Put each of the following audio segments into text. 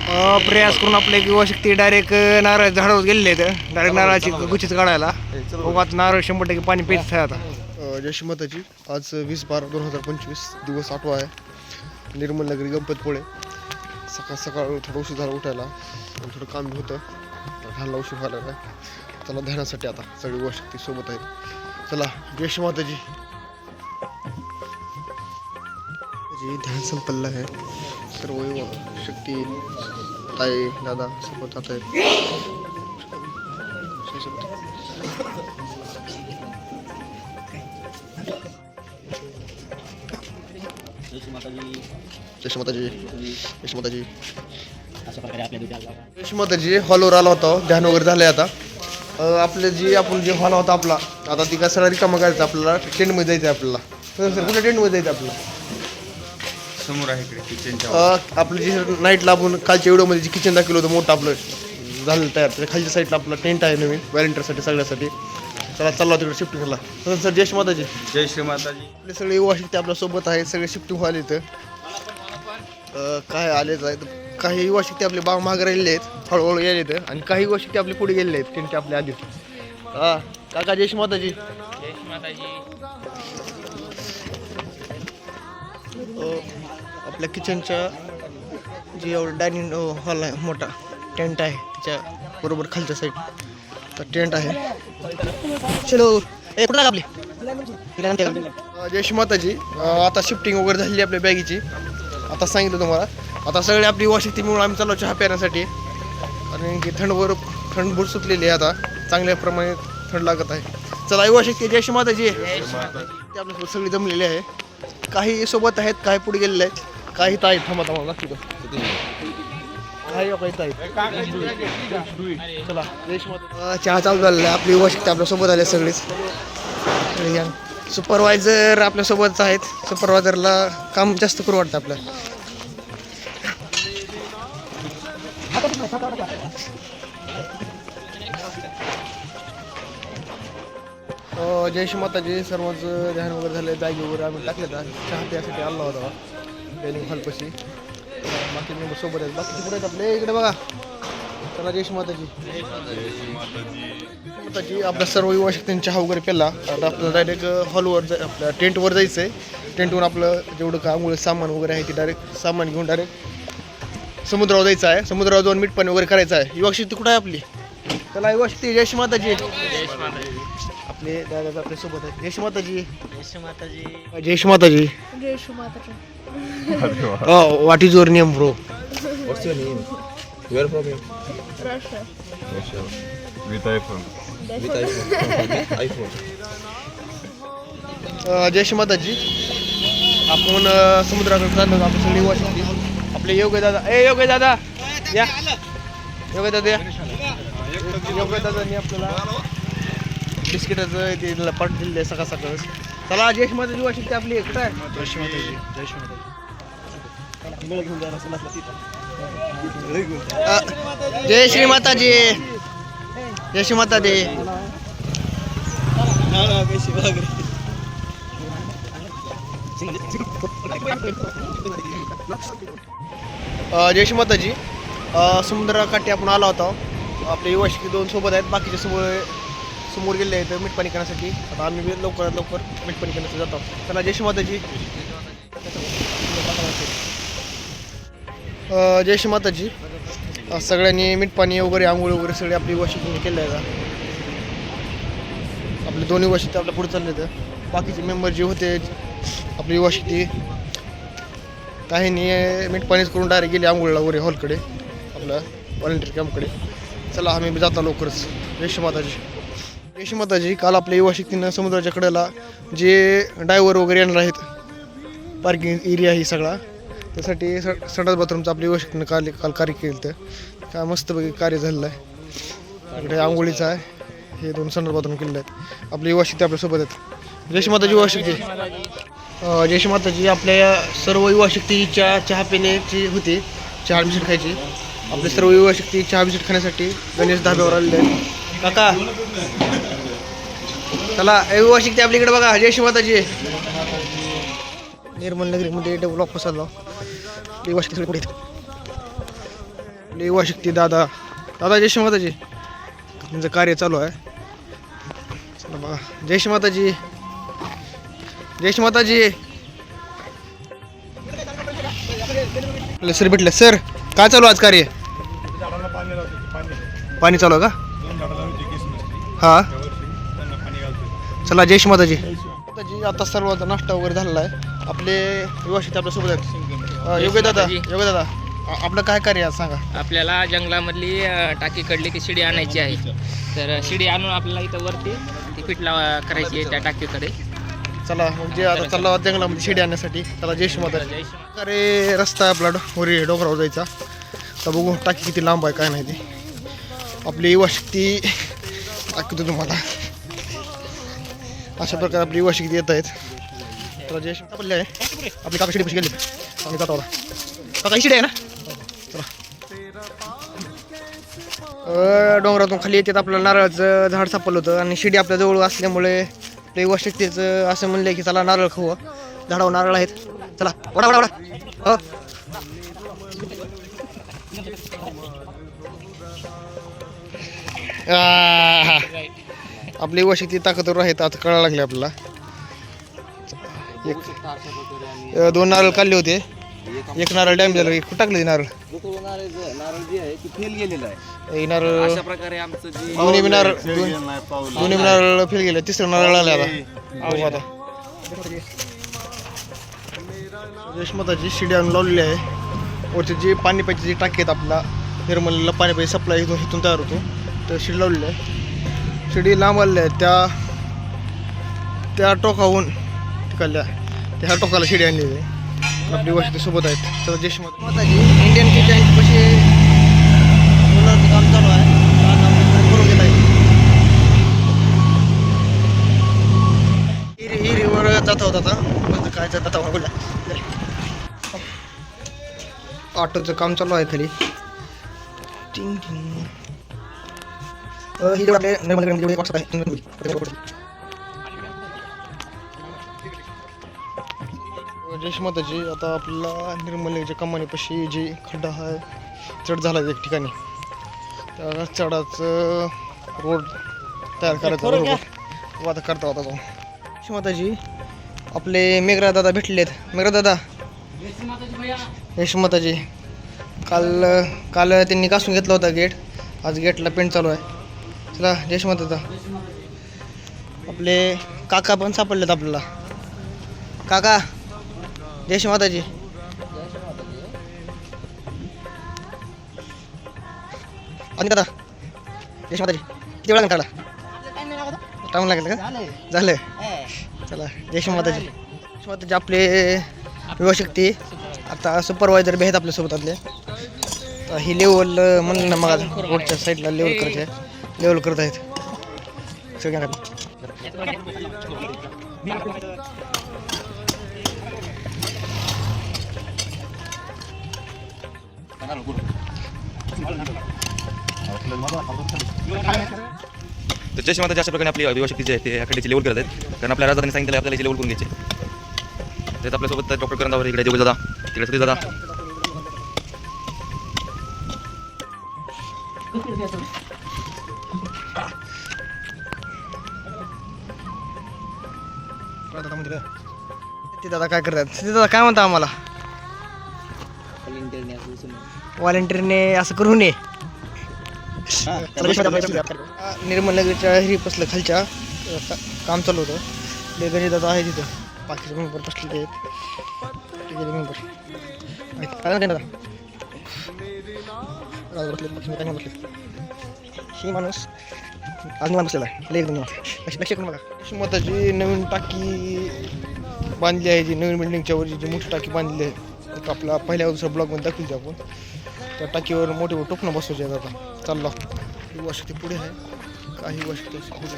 प्रयास करून आपले युवा शक्ती डायरेक्ट नारळ झाडावर गेलेले आहेत. डायरेक्ट नारळाची गुच्छीच काढायला. बघा नारळ 100% पाणी पित आहे आता. जय माताजी. आज 20/12/2025 दिवस 8वा आहे. निर्मल नगरी गणपतपुळे. सकाळ सकाळ थोडं उशीर झाला उठायला आणि थोडं काम बी होतं. घालला उशीर व्हायला काय. चला ध्यानासाठी आता सगळी युवा शक्ती सोबत आहेत. चला जय माताजी. ध्यान संपन्न आहे. सर्व युवा शक्ती ताई दादा सोबत आता आहेत. माताजी हॉलवर आला होता. ध्यान वगैरे झालंय आता. आपले आपण जे हॉल होता आपला आता ती काय सगळा रिकामा करायचं. आपल्याला टेंटमध्ये जायचं आहे. आपल्याला कुठल्या टेंटमध्ये जायचं आपल्याला समोर आहे इकडे किचनच्या. आपलं जे नाईटला आपण कालच्या व्हिडिओमध्ये जे किचन दाखवलं होतं मोठं आपलं झालं तयार. त्याच्या खालच्या साईडला आपला टेंट आहे नवीन व्हॉलेंटियरसाठी सगळ्यासाठी. चला चालला तिकडे शिफ्टिंग झाला. सर जय माताजी. जय श्री माताजी. आपले सगळे युवा शक्ती आपल्या सोबत आहे. सगळे शिफ्टिंग व्हायला इथं काय आलेच आहेत. काही युवा शक्ती आपले मागे राहिलेले आहेत. हळूहळू यायला येतं आणि काही युवा शक्ती आपले पुढे गेलेले आहेत. टेंट आपल्या आधी. हा काका जय माताजी. आपल्या किचनच्या जे एवढं डायनिंग हॉल आहे मोठा टेंट आहे त्याच्या बरोबर खालच्या साईड टेंट आहे. चलो कुठला आपली जय माताजी. आता शिफ्टिंग वगैरे झालेली आपल्या बॅगीची. आता सांगितलं तुम्हाला. आता सगळे आपली युवा शक्ती मिळून आम्ही चाललो चहा पिण्यासाठी. कारण की थंडभर सुटलेली आहे. आता चांगल्या प्रमाणे थंड लागत आहे. चला युवा शक्ती जय माताजी. ते आपल्यासोबत सगळी जमलेली आहे. काही सोबत आहेत काही पुढे गेलेले आहेत. काही ताईत थांबा लागतो. काही चला चहा चालू झालेला आहे. आपली युवा शक्ती आपल्यासोबत आले सगळेच. सुपरवायझर आपल्यासोबतच आहेत. सुपरवायझरला काम जास्त करू वाटतं आपलं. जय श्री माताजी. सर्वच ध्यान वगैरे झाले. बॅग वगैरे आम्ही टाकले तर चहा प्यासाठी आला होता डायनिंग हॉलपाशी. बाकी मेंबर सोबत आहेत. बाकी पुढे आहेत आपले इकडे बघा. चला जय श्री माताजी. माताजी आपल्या सर्व युवा शक्तींनी चहा वगैरे पेला. आता आपल्याला डायरेक्ट हॉलवर आपल्या टेंटवर जायचं आहे. टेंटवर आपलं जेवढं का आंघोळ सामान वगैरे आहे ते डायरेक्ट सामान घेऊन डायरेक्ट समुद्रावर जायचं आहे. समुद्रावर जाऊन मीठ पाणी वगैरे करायचं आहे. युवा शक्ती कुठं आहे आपली. चला युवा शक्ती जय श्री माताजी. आपले दादा आपल्या सोबत आहेत. जय श्री माताजी. जय श्री माताजी. जय श्री माताजी. What is your name bro. What's your name? Where from you? Russia. Russia. With iPhone. iPhone. जय श्री माताजी. आपण समुद्राकडे चाललो. आपण सगळी युवा शक्ती आपले योग्य दादा. योग्य दादा या. योग्य दादा या. योग्य दादांनी आपल्याला बिस्किटाचं ते पाठ दिले सकाळ सकाळ. चला जय श्री माताजी. युवा शक्ती आपली कुठं आहे. जय श्री माताजी. जय श्री माताजी. जय श्री माताजी. जय श्री माताजी. जय श्री माताजी. समुद्राकाठी आपण आला होता. आपले युवा शक्ती 2 सोबत आहेत. बाकीचे समोर गेले आहेत मीठ पाणी करण्यासाठी. आता आम्ही लवकरात लवकर मीठ पाणी करण्यासाठी जातो. चला जय श्री माताजी. जय श्री माताजी. सगळ्यांनी मीठ पाणी वगैरे आंघोळ वगैरे सगळे आपली युवा शक्तीने केलं आहे. आपले 2 युवा शक्ती आपल्या पुढे चालले तर बाकीचे मेंबर जे होते आपली युवा शक्ती काहींनी मीठ पाणीच करून डायरेक्ट गेले आंघोळला वगैरे हॉलकडे आपल्या व्हॉलेंटियर कॅम्पकडे. चला आम्ही जाता लवकरच. जय श्री माताजी. जय श्री माताजी. काल आपल्या युवा शक्तीनं समुद्राच्या कडेला जे डायव्हर वगैरे येणार आहेत पार्किंग एरिया ही सगळा त्यासाठी संडास बाथरूमचं आपल्या युवा शक्तीनं काल कार्य केलं. तर काय मस्तपैकी कार्य झालेलं आहे. इकडे आंघोळीचं आहे. हे 2 संडास बाथरूम केलेले आहेत. आपली युवा शक्ती आपल्यासोबत आहेत. जय श्री माताजी. युवा शक्ती. जय श्री माताजी. आपल्या सर्व युवा शक्तीच्या चहा पिण्याची होती. चहा बिस्किट खायची. आपले सर्व युवा शक्ती चहा बिस्किट खाण्यासाठी गणेश धाब्यावर आलेले आहेत. काका चला युवा शक्ती आपल्याकडे बघा. जय श्री माताजी. निर्मल नगरीमध्ये डेव्हलप पसरला. युवा शक्ती पुढे आपले युवा शक्ती दादा जय श्री माताजी. त्यांचं कार्य चालू आहे. चला बघा. जय श्री माताजी. जय श्री माताजी. आपले सर भेटले. सर काय चालू आज कार्य? पाणी चालू आहे का? हा. चला जय श्री माताजी. माताजी आता सर्वांचा नाश्ता वगैरे झालेला आहे. आपले युवा शक्ती आपल्या सोबत आहेत. योग्य दादा आपलं काय कार्य आहे सांगा. आपल्याला जंगलामधली टाकी कडली ती शिडी आणायची आहे. तर शिडी आणून आपल्याला इथं वरती ती फिटला करायची आहे त्या टाकीकडे. चला मग जे आता चालला जंगलामध्ये शिडी आणण्यासाठी. चला जय श्री माताजी. अरे रस्ता आहे आपला वरी डोंगरावर जायचा. तर बघू टाकी किती लांब आहे काय नाही ते. आपली युवा शक्ती दाखवतो तुम्हाला. अशा प्रकारे आपली युवा शक्ती येत आहेत. तर जय श्री पडले आहे. आपली काका शिडी कशी गेली आम्ही जातो आता. काका ही शिडी आहे ना. चला डोंगरातून खाली येतात. आपल्याला नारळाचं झाड सापडलं होतं आणि शिडी आपल्या जवळ असल्यामुळे आपल्या युवा शक्तीचं असं म्हणलं की चला नारळ खाऊ. झाडावर नारळ आहेत. चला वडा वडा वडा. हो आपली युवा शक्ती ताकदवर आहेत. आता कळायला लागले आपल्याला. दोन नारळ काढले होते. एक नारळ डॅम झालं. कुठं टाकले नारळ? नारळ जे आहे ते फेल गेलेलं आहे. नारळ अशा प्रकारे आमचं जे दोन्ही नारळ फेल गेले. तिसरं नारळ आले आता. यशमताची शिडी आणून लावलेली आहे. वरची जी पाणी पाहिजे जी टाकी आहेत आपला निर्मलला पाणी पाहिजे सप्लाय इथून तयार होतो. तर शिडी लावलेली आहे. शिडी लांब आलेल्या आहेत. त्या टोकाहून तिकडल्या त्या टोकाला शिडी आणलेली आहे. आपली वस्ती सोबत आहेत. तर जय माताजी. इंडियन किचन कशी सोलरचं काम चालू आहे. करून घेत आहे. हिरीवर जात होता आता. काय जाता बोला. ऑटोचं काम चालू आहे खाली. टिंग टिंग. ही जेवढे निर्मल वाटत आहे. जय माताजी. आता आपल्याला निर्मलेच्या कमानीपाशी जी खड्डा आहे चढ झाला एक ठिकाणी. त्या चढाचं रोड तयार करायचा बरोबर आता करता होता तो. जय माताजी. आपले मेघरा दादा भेटले आहेत. मेघरा दादा जय माताजी. काल त्यांनी कासून घेतला होता गेट. आज गेटला पेंट चालू आहे. चला जय माता. आपले काका पण सापडलेत आपल्याला. काका जय श्री माताजी. आणि दादा जय श्री माताजी. किती वेळा काढा टाइम लागेल का? झालं. चला जय श्री माताजी. माताजी आपले युवा शक्ती आता सुपरवायझर बी आहेत आपल्यासोबत. ही लेवल म्हणलं ना मग रोडच्या साईडला लेवल करायचे आहे. लेवल करत आहेत सगळ्यांना. तर जय माताजी. अशा प्रकारे आपली युवा शक्ती जी आहे ते खड्ड्याची लेवल करत आहेत. कारण आपल्या राजाने सांगितलं आपल्याला लेवल करून घ्यायचे. त्यात आपल्यासोबत डॉक्टर करंदावर इकडे देऊ दादा तिकडे सगळे दादा. ते दादा काय करतात? ते दादा काय म्हणता आम्हाला? व्हॉलेंटिअरने असं करू नये. निर्मल नगरच्या हिरी पसलं खालच्या काम चालू होतं. ते गणित दादा आहे तिथं. बाकीचे मेंबर बसलेले आहेत. मेंबर काय दादा बसले. ही माणूस आज निवांत बसलेला आहे. एकदम लक्ष करून बघा. यशमाताची नवीन टाकी बांधली आहे. जी नवीन बिल्डिंगच्या वर जी मोठी टाकी बांधलेली आहे. आपला पहिल्या दुसऱ्या ब्लॉगमध्ये दाखवली आपण. त्या टाकीवर मोठे टोपणं बसवायचे आहेत. आता चालला ही वस्ती पुढे आहे. काही वस्ती पुढे.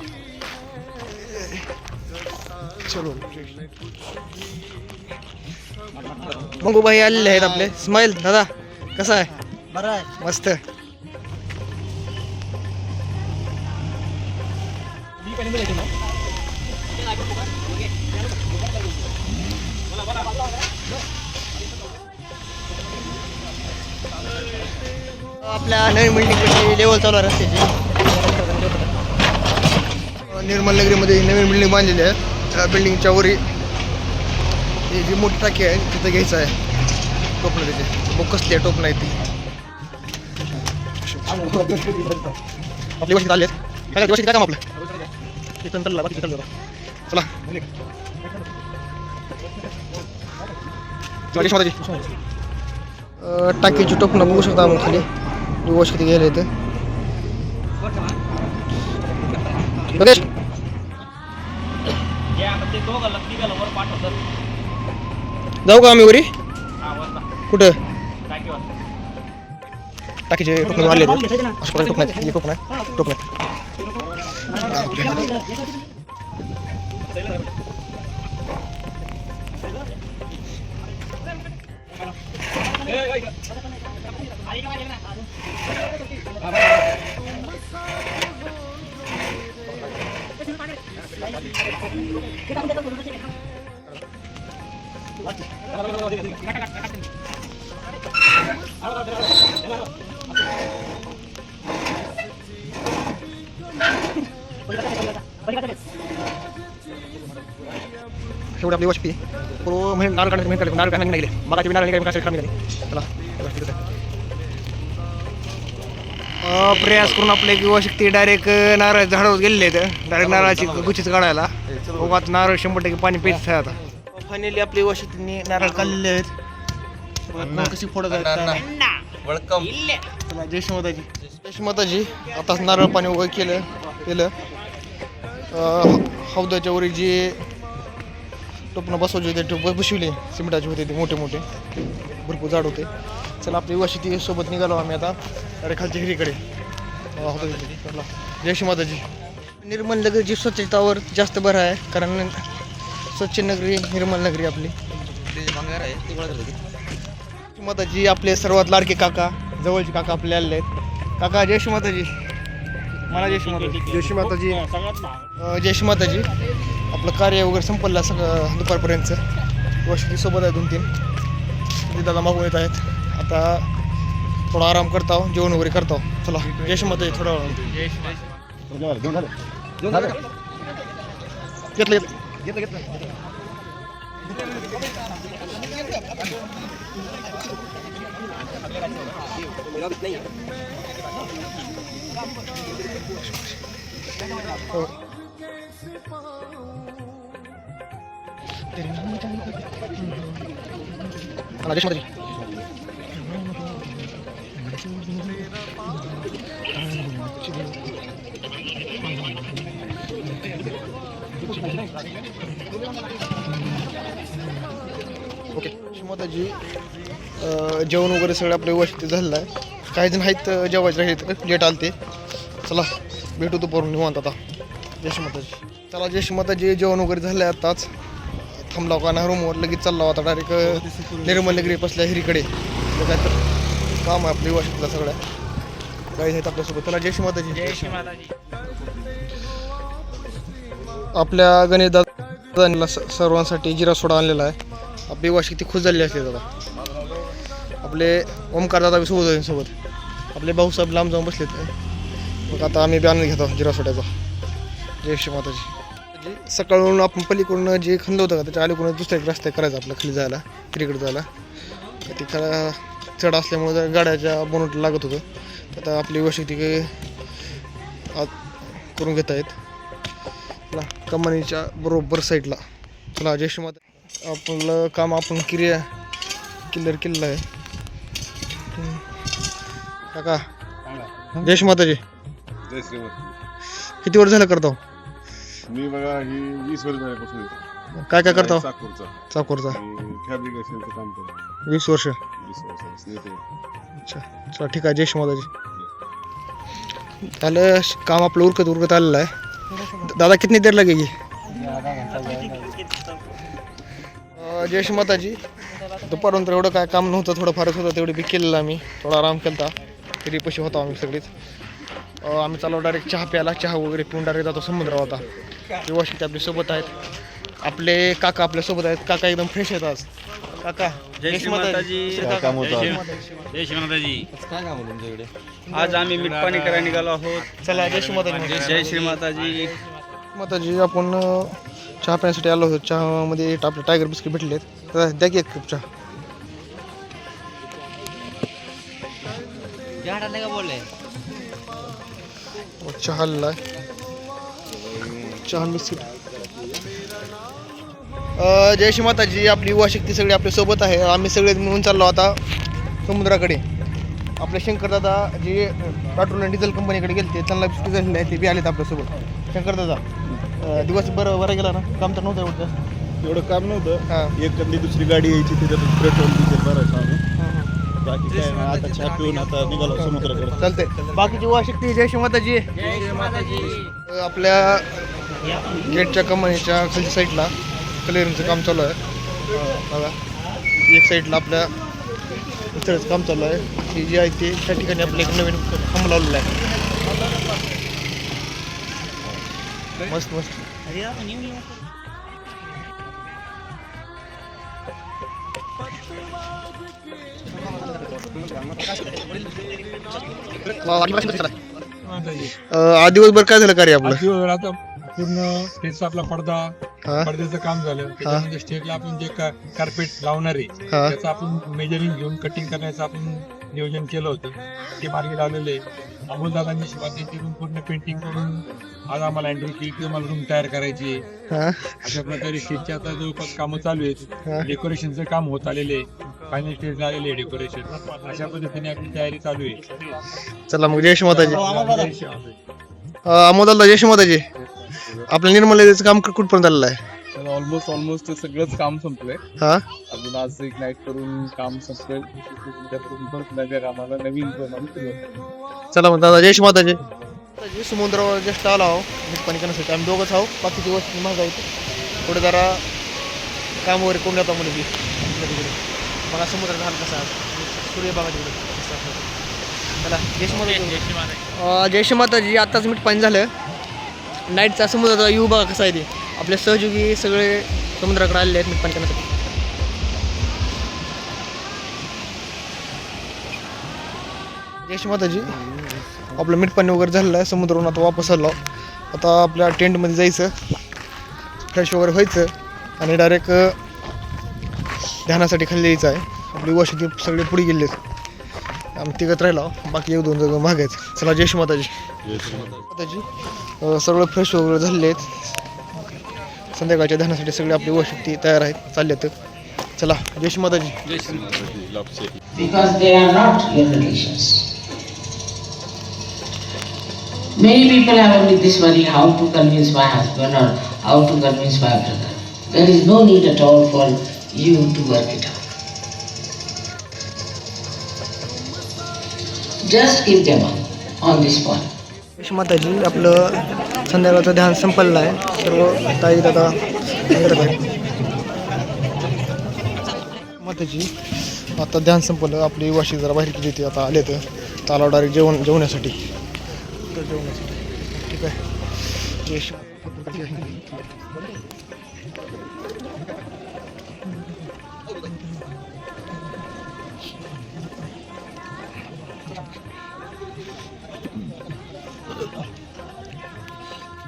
चलो मंगूबाई आलेले आहेत आपले. स्माईल दादा कसा आहे? बरं आहे. मस्त. आपल्या नवीन बिल्डिंगची लेवल चालू आहे रस्त्याची. निर्मल नगरीमध्ये नवीन बिल्डिंग बांधलेली आहे. त्या बिल्डिंगच्या वरी ही जी मोठी टाकी आहे तिथं घ्यायचं आहे टोपणं त्याचे. मग कसली आहे टोपणं आहे ती. आपली वर्षी आले काय वर्षी काय काम आपलं ते चाललं बाकी चाललं चला टाकीची टोपणं बघू शकता आपण खाली वॉश किती गेले इथं. योगेश जाऊ का आम्ही वरी कुठं टाकीचे टोपण आले अशा प्रकारे टोपण आहे टोपण आहे शेवटी आपली वस्ती पूर्व म्हणजे नारळ काढण्यासाठी नाही गेले मगाची नारळ निघाली चला प्रयास करून आपले युवा शक्ती डायरेक्ट नारळ झाडावर गेलेले आहेत. डायरेक्ट नारळाची गुच्छीच काढायला. आता नारळ 100% पाणी पित आहे आता. फायनली आपली वस्तीने नारळ काढलेले आहेत. कशी फोडत आहेत वेलकम. जय श्री माताजी. यशमाताजी आताच नारळ पाणी वगैरे केलं हौदाच्या वरी जे टोपणं बसवले होते ते बसवले सिमेंटाचे होते ते मोठे मोठे भरपूर जाड होते. चला आपली वस्ती सोबत निघालो आम्ही आता अरे खालच्या हिरीकडे. जय श्री माताजी. निर्मल नगरीची स्वच्छतावर जास्त भर आहे कारण स्वच्छ नगरी निर्मल नगरी आपली. माताजी आपले सर्वात लाडके काका जवळचे काका आपले आलेले आहेत. काका जय श्री माताजी. मला जय श्री माताजी. जय श्री माताजी. जय श्री माताजी. आपलं कार्य वगैरे संपलं सगळं दुपारपर्यंतचं. वस्ती सोबत आहे 2-3 दादा मागून येत आहेत. आता थोडा आराम करता जेवण वगैरे करता. चला जय श्री माताजी. थोडा घेतलं जय श्री माताजी. ओके माताजी. जेवण वगैरे सगळं आपलं व्यवस्थित झालेलं आहे. काही जण आहेत जेवायचे राहिले लेट आले ते. चला भेटू दुपारून निवांत आता. जय श्री माताजी. चला जय श्री माताजी. जेवण वगैरे झालं आहे आत्ताच. थांबला का ना रूमवर लगेच चालला होता डायरेक्ट निर्मल नगरी बसल्या हिरीकडे. काय तर काम आहे आपल्या व्यवस्थितला सगळ्या काही आहेत आपल्यासोबत. चला जय श्री माताजी. जय श्री माताजी. आपल्या गणेश दादा सर्वांसाठी जिरा सोडा आणलेला आहे. आपली वाशी किती खुश झालेली असते दादा. आपले ओमकार दादा सोबत आपले भाऊसाहेब लांब जाऊन बसलेत. मग आता आम्ही बी आनंद घेतो जिरा सोड्याचा. जय श्री माताजी. सकाळून आपण पलीकडून जे खंद होतं का त्याच्या अलीकडून दुसऱ्या एक रस्ता करायचा आपला खाली जायला तिकडे जायला. ते खरा चढ असल्यामुळे गाड्याच्या बोनट लागत होतं. आता आपली वाशी ती करून घेत आहेत कमानीच्या बरोबर साईडला. चला जय श्री माता. आपलं काम आपण किल्लर केलेलं आहे. काका जय श्री माताजी. जय श्रीमती. किती वर्ष झालं करतो. मी बघा ही 20 वर्ष झाल्यापासून काय काय करतो. चाकूरचा फॅब्रिकेशनचं काम करतो. 20 वर्ष. 20 वर्ष. अच्छा चला ठीक आहे. जय श्री माताजी. झालं काम आपलं उरकत आलेलं आहे. दादा कितनी देर लगेगी. जय श्री माताजी. दुपारून तर एवढं काय काम नव्हतं थोडं फारच होतं तेवढं बी केलेलं आम्ही. थोडा आराम केला तरी पैसे होता आम्ही सगळीच. आम्ही चालू डायरेक्ट चहा प्यायला. चहा वगैरे पिऊन डायरेक्ट जातो समुद्रावर. आता व्यवस्थित आपल्या सोबत आहेत. आपले काका आपल्यासोबत आहेत. काका एकदम फ्रेश आहेत आज. काका जय श्री माताजी. काका मोता. जय श्रीमाताजी. काय काम आहे तुमच्याकडे? आज आम्ही मीठपाणी करायला निघालो आहोत. चला जय श्री माताजी. जय श्रीमाताजी. माताजी आपण चहा पिण्यासाठी आलो होतो. चहामध्ये आपले टायगर बिस्किट भेटलेत. तर द्या की एक कप चहा. चहा आलेला आहे. चहा बिस्किट. जय श्री माताजी. आपली युवा शक्ती सगळी आपल्या सोबत आहे. आम्ही सगळे मिळून चाललो आता समुद्राकडे. आपले शंकर दादा जे पेट्रोल आणि डिझेल कंपनीकडे गेले त्यांना बिस्किट झालेले आहे ते बी आलेत आपल्यासोबत. शंकर दादा दिवस बरं गेला ना? काम तर नव्हतं एवढं. एवढं काम नव्हतं. हां एक कधी दुसरी गाडी यायची त्याच्यात पेट्रोल डिझेल भरायचं आम्ही. बाकी काय नाही. आता चहा पिऊन आता निघालो समुद्राकडे. चालतंय. बाकीची युवा शक्ती जय श्री माताजी. आपल्या गेटच्या कंपनीच्या खालच्या साईडला क्लिअरिंगचं काम चालू आहे. बघा एक साईडला आपल्या इथंच काम चालू आहे. ही जी आहे ते त्या ठिकाणी आपलं एक नवीन खांब लावलेला आहे. मस्त मस्त. आज दिवसभर काय झालं कार्य आपलं? आता पूर्ण स्टेजचा आपला हा. पडद्याचं काम झालं. त्याच्यामध्ये स्टेजला आपण जे कार्पेट लावणार आहे हा. त्याचं आपण मेजरिंग घेऊन कटिंग करण्याचं आपण नियोजन केलं होतं. ते मार्गी लावलेले अमोलदादांनी शिवाजीकडून पूर्ण पेंटिंग करून आज आम्हाला अँड्रू की आम्हाला रूम तयार करायची आहे. हा. अशा प्रकारे स्टेजचे आता जवळपास कामं चालू हा. आहेत. डेकोरेशनचं काम होत आलेले आहे. फायनल स्टेज आलेले आहे डेकोरेशन. अशा पद्धतीने आपली तयारी चालू आहे. चला मग जय श्री माताजी. अमोलदादा जय श्री माताजी. आपल्या निर्मलेचं काम कुठपर्यंत आलेलं आहे? ऑलमोस्ट सगळंच काम संपलंय. हा. अजून आज एक नाईट करून काम संपलं. नव्या कामाला नवीन चला मग दादा जय श्री माताजी. समुद्रावर जस्ट आला आहो मीठपाणी करण्यासाठी. आम्ही दोघंच आहो. बाकीची वस्तू महाग आहेत. पुढे जरा काम वगैरे कोण जाता मुली मला समुद्रात हाल कसा सूर्य बघा तिकडे. चला जय श्री माताजी. जय श्री माताजी. आत्ताच मीठपाणी झालं. नाईटचा समुद्राचा व्यू बघा कसा आहे ते. आपले सहयोगी सगळे समुद्राकडे आलेले आहेत मीठपाणी करण्यासाठी. जय श्री माताजी. आपलं मीठपाणी वगैरे झालेलं आहे. समुद्रावरून आता वापस आलो. आता आपल्या टेंटमध्ये जायचं, फ्रेश वगैरे व्हायचं आणि डायरेक्ट ध्यानासाठी खाली यायचं आहे. आपली वशती सगळे पुढे गेलेत. आम्ही तिघत राहिलो. बाकी एक दोन जागा महाग आहेत. चला जय श्री माताजी. माताजी सगळं फ्रेश वगैरे झालेले आहेत. संध्याकाळच्या ध्यानासाठी सगळे आपली वशती तयार आहेत, चालले आहेत. चला जय श्री माताजी. Because they are not your relations. Many people have only this worry, how to convince my husband or how to convince my brother. There is no need at all for you to work it out. Just give them up on this point. जय श्री माताजी. आपलं संध्याकाळचं ध्यान संपलेलं आहे. सर्व ताई दादा करत आहेत. माताजी आता ध्यान संपलं. आपली वाशी जरा बाहेर गेली होती. आता आले तर आला डायरेक्ट जेवण्यासाठी. ठीक आहे. जय श्री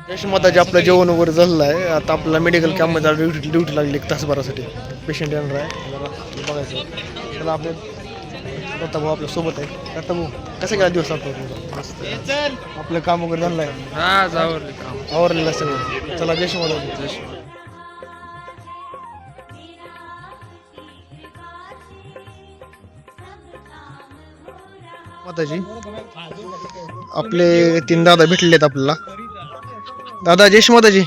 जय श्री माताजी. आपलं जेवण वगैरे झालेलं आहे. आता आपल्याला मेडिकल कॅम्पमध्ये ड्युटी लागली एक तासभरासाठी. पेशंट येणार आहे. जरा बघायचं. त्याला आपले दत्ता भाऊ आपल्या सोबत आहे. दत्ता भाऊ कसं गेला दिवस आपलं? आपलं काम वगैरे झालं आहे. आवरलेलं आहे सगळं. चला जय श्री माताजी. माताजी आपले 3 दादा भेटलेले आहेत आपल्याला. दादा जय श्री माताजी.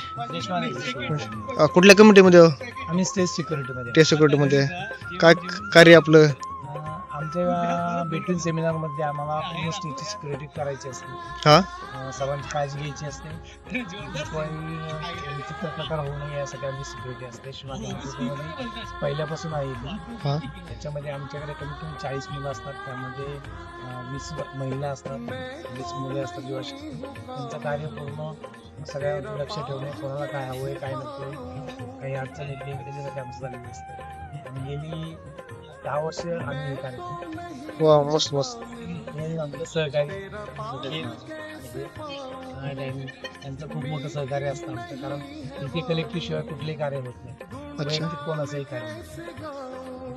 कुठल्या कमिटीमध्ये? आम्ही स्टेज सिक्युरिटीमध्ये. टेस्ट सिक्युरिटीमध्ये. काय कार्य आपलं? आमच्या बेटवीन सेमिनारमध्ये आम्हाला पूर्ण स्टेजची सिक्युरिटी करायची असते. हां. सर्वांची काळजी घ्यायची असते. कोणी विचित्र प्रकार होऊ नये यासाठी आमची सिक्युरिटी असते. शिवाय पहिल्यापासून आहे इथे. हां. त्याच्यामध्ये आमच्याकडे कमीत कमी 40 मुलं असतात. त्यामध्ये 20 महिला असतात, 20 मुले असतात. किंवा त्यांचं कार्य पूर्ण सगळ्या लक्ष ठेवणे, कोणाला काय हवं आहे काय नको, काही अडचण येत नाही त्याच्यासाठी आमचं झालेलं असतं. आणि गेली 10 वर्ष आम्ही हे कार्य करतो. वा मस्त मस्त. हे आमचं सहकारी आणि त्यांचं खूप मोठं सहकार्य असतं आमचं, कारण इथे कलेक्टिव्ह शिवाय कुठलेही कार्य होत नाही, वैयक्तिक कोणाचंही कार्य नाही.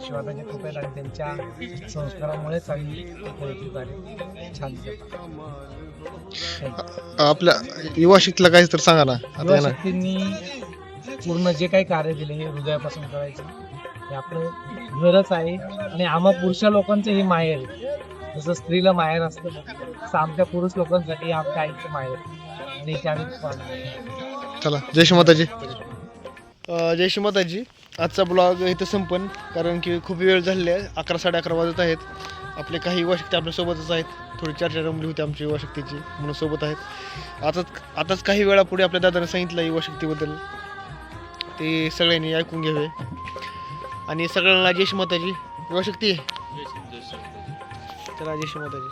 शिवाजीच्या कृपेत आणि त्यांच्या संस्कारामुळेच आम्ही कलेक्टिव्ह कार्य छान करतो. आपल्या युवा शक्तीला काही तर सांगा ना आता युवा येणार. शक्तींनी पूर्ण जे काही कार्य दिले हे हृदयापासून करायचं हे आपलं घरच आहे आणि आम्हा पुरुष लोकांचं हे माहेर आहे. जसं स्त्रीला माहेर असतं तसं आमच्या पुरुष लोकांसाठी आमच्या आईचं माहेर आहे. आणि इथे आम्ही पाहतो. चला जय श्री माताजी. जय श्री माताजी. आजचा ब्लॉग इथं संपन्न, कारण की खूप वेळ झालेला आहे. 11 साडे 11 वाजत आहेत. आपले काही युवा शक्ती आपल्यासोबतच आहेत. थोडी चर्चा रमली होती आमची युवा शक्तीची म्हणून सोबत आहेत. आताच काही वेळापुढे आपल्या दादाने सांगितलं युवा शक्तीबद्दल, ते सगळ्यांनी ऐकून घ्यावे. आणि सगळ्यांना जय श्री माताजी. युवा शक्ती चला जय श्री माताजी.